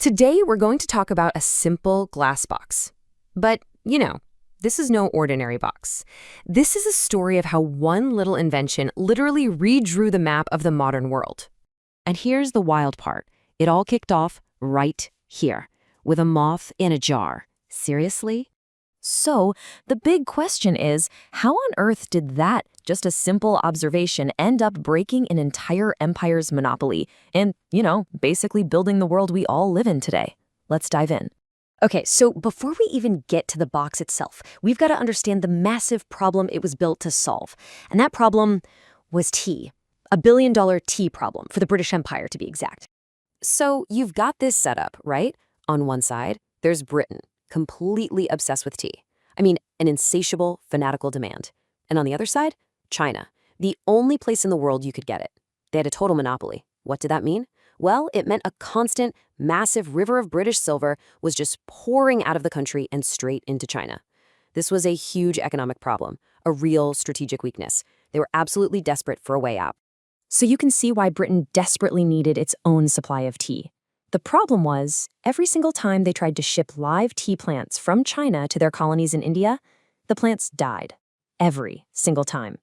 Today, we're going to talk about a simple glass box. But, this is no ordinary box. This is a story of how one little invention literally redrew the map of the modern world. And here's the wild part. It all kicked off right here, with a moth in a jar. Seriously? So, the big question is, how on earth did that, just a simple observation, end up breaking an entire empire's monopoly and, basically building the world we all live in today? Let's dive in. Okay, so before we even get to the box itself, we've got to understand the massive problem it was built to solve. And that problem was tea. $1 billion tea problem, for the British Empire to be exact. So you've got this setup, right? On one side, there's Britain, completely obsessed with tea. I mean, an insatiable, fanatical demand. And on the other side, China, the only place in the world you could get it. They had a total monopoly. What did that mean? Well, it meant a constant, massive river of British silver was just pouring out of the country and straight into China. This was a huge economic problem, a real strategic weakness. They were absolutely desperate for a way out. So you can see why Britain desperately needed its own supply of tea. The problem was, every single time they tried to ship live tea plants from China to their colonies in India, the plants died. Every single time.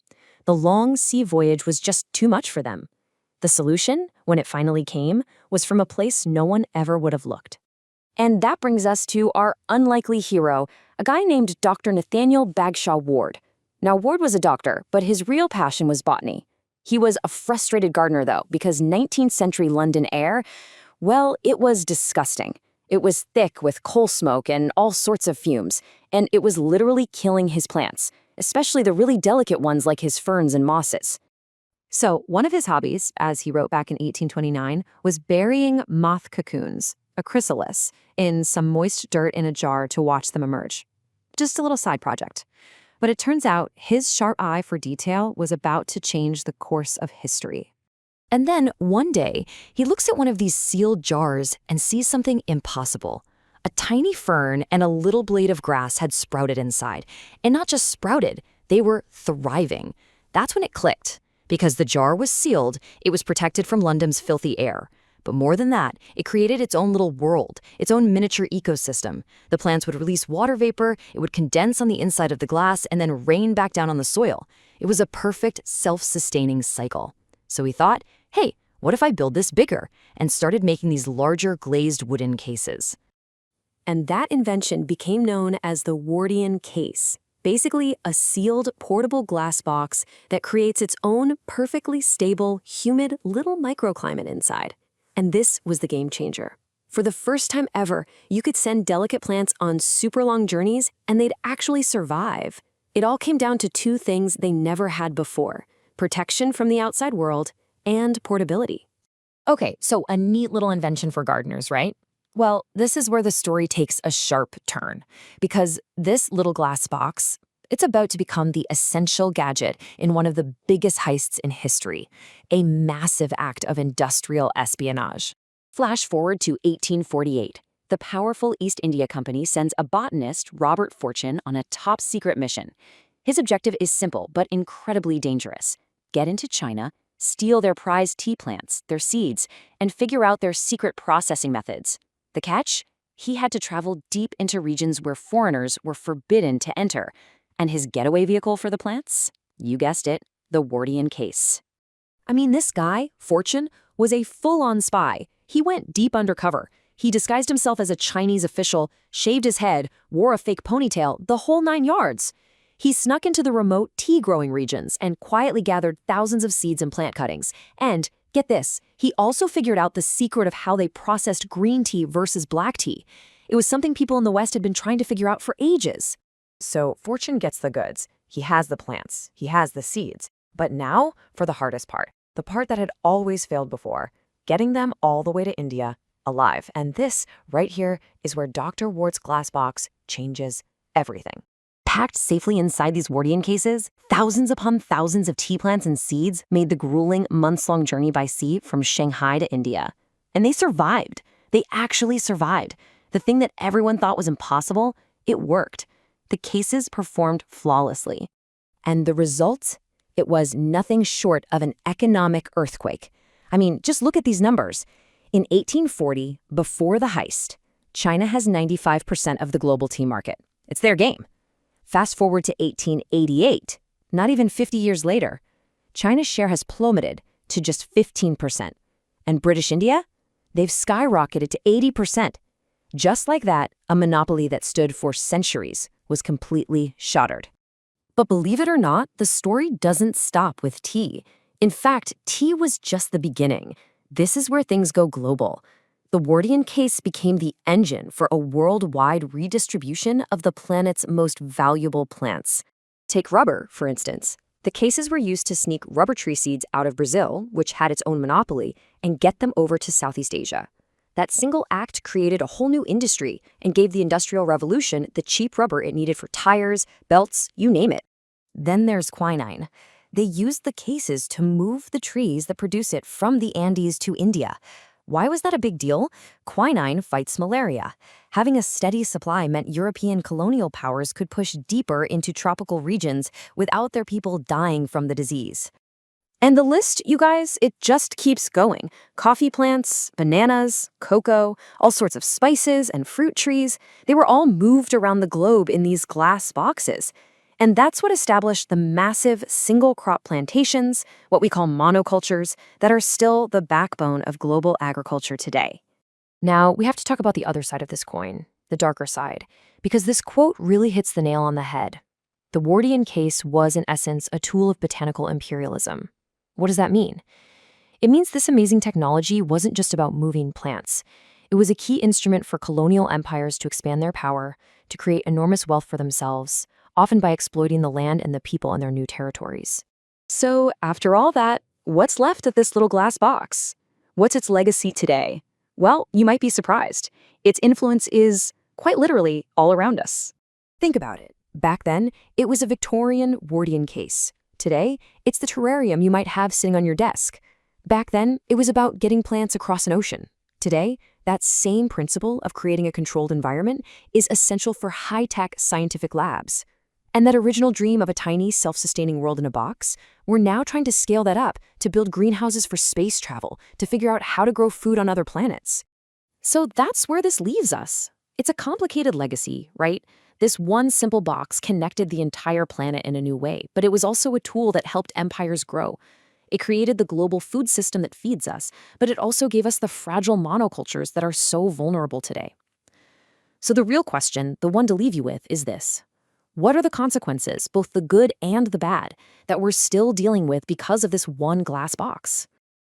The long sea voyage was just too much for them. The solution, when it finally came, was from a place no one ever would have looked. And that brings us to our unlikely hero, a guy named Dr. Nathaniel Bagshaw Ward. Now, Ward was a doctor, but his real passion was botany. He was a frustrated gardener, though, because 19th century London air, well, it was disgusting. It was thick with coal smoke and all sorts of fumes, and it was literally killing his plants, especially the really delicate ones like his ferns and mosses. So one of his hobbies, as he wrote back in 1829, was burying moth cocoons, a chrysalis, in some moist dirt in a jar to watch them emerge. Just a little side project. But it turns out his sharp eye for detail was about to change the course of history. And then, one day, he looks at one of these sealed jars and sees something impossible. A tiny fern and a little blade of grass had sprouted inside. And not just sprouted, they were thriving. That's when it clicked. Because the jar was sealed, it was protected from London's filthy air. But more than that, it created its own little world, its own miniature ecosystem. The plants would release water vapor, it would condense on the inside of the glass, and then rain back down on the soil. It was a perfect, self-sustaining cycle. So he thought, hey, what if I build this bigger? And started making these larger glazed wooden cases. And that invention became known as the Wardian Case. Basically, a sealed, portable glass box that creates its own perfectly stable, humid little microclimate inside. And this was the game changer. For the first time ever, you could send delicate plants on super long journeys and they'd actually survive. It all came down to two things they never had before: protection from the outside world and portability. Okay, so a neat little invention for gardeners, right? Well, this is where the story takes a sharp turn, because this little glass box, it's about to become the essential gadget in one of the biggest heists in history, a massive act of industrial espionage. Flash forward to 1848. The powerful East India Company sends a botanist, Robert Fortune, on a top-secret mission. His objective is simple but incredibly dangerous: get into China, steal their prized tea plants, their seeds, and figure out their secret processing methods. The catch? He had to travel deep into regions where foreigners were forbidden to enter. And his getaway vehicle for the plants? You guessed it, the Wardian Case. I mean, this guy, Fortune, was a full-on spy. He went deep undercover. He disguised himself as a Chinese official, shaved his head, wore a fake ponytail, the whole 9 yards. He snuck into the remote tea-growing regions and quietly gathered thousands of seeds and plant cuttings. And get this, he also figured out the secret of how they processed green tea versus black tea. It was something people in the West had been trying to figure out for ages. So Fortune gets the goods. He has the plants. He has the seeds. But now for the hardest part, the part that had always failed before, getting them all the way to India alive. And this right here is where Dr. Ward's glass box changes everything. Packed safely inside these Wardian cases, thousands upon thousands of tea plants and seeds made the grueling, months-long journey by sea from Shanghai to India. And they survived. They actually survived. The thing that everyone thought was impossible, it worked. The cases performed flawlessly. And the results? It was nothing short of an economic earthquake. I mean, just look at these numbers. In 1840, before the heist, China has 95% of the global tea market. It's their game. Fast forward to 1888, not even 50 years later, China's share has plummeted to just 15%. And British India? They've skyrocketed to 80%. Just like that, a monopoly that stood for centuries was completely shattered. But believe it or not, the story doesn't stop with tea. In fact, tea was just the beginning. This is where things go global. The Wardian Case became the engine for a worldwide redistribution of the planet's most valuable plants. Take rubber, for instance. The cases were used to sneak rubber tree seeds out of Brazil, which had its own monopoly, and get them over to Southeast Asia. That single act created a whole new industry and gave the Industrial Revolution the cheap rubber it needed for tires, belts, you name it. Then there's quinine. They used the cases to move the trees that produce it from the Andes to India. Why was that a big deal? Quinine fights malaria. Having a steady supply meant European colonial powers could push deeper into tropical regions without their people dying from the disease. And the list, you guys, it just keeps going. Coffee plants, bananas, cocoa, all sorts of spices and fruit trees, they were all moved around the globe in these glass boxes. And that's what established the massive single-crop plantations, what we call monocultures, that are still the backbone of global agriculture today. Now, we have to talk about the other side of this coin, the darker side, because this quote really hits the nail on the head. The Wardian Case was, in essence, a tool of botanical imperialism. What does that mean? It means this amazing technology wasn't just about moving plants. It was a key instrument for colonial empires to expand their power, to create enormous wealth for themselves, often by exploiting the land and the people in their new territories. So, after all that, what's left of this little glass box? What's its legacy today? Well, you might be surprised. Its influence is, quite literally, all around us. Think about it. Back then, it was a Victorian Wardian Case. Today, it's the terrarium you might have sitting on your desk. Back then, it was about getting plants across an ocean. Today, that same principle of creating a controlled environment is essential for high-tech scientific labs. And that original dream of a tiny, self-sustaining world in a box, we're now trying to scale that up to build greenhouses for space travel, to figure out how to grow food on other planets. So that's where this leaves us. It's a complicated legacy, right? This one simple box connected the entire planet in a new way, but it was also a tool that helped empires grow. It created the global food system that feeds us, but it also gave us the fragile monocultures that are so vulnerable today. So the real question, the one to leave you with, is this. What are the consequences, both the good and the bad, that we're still dealing with because of this one glass box?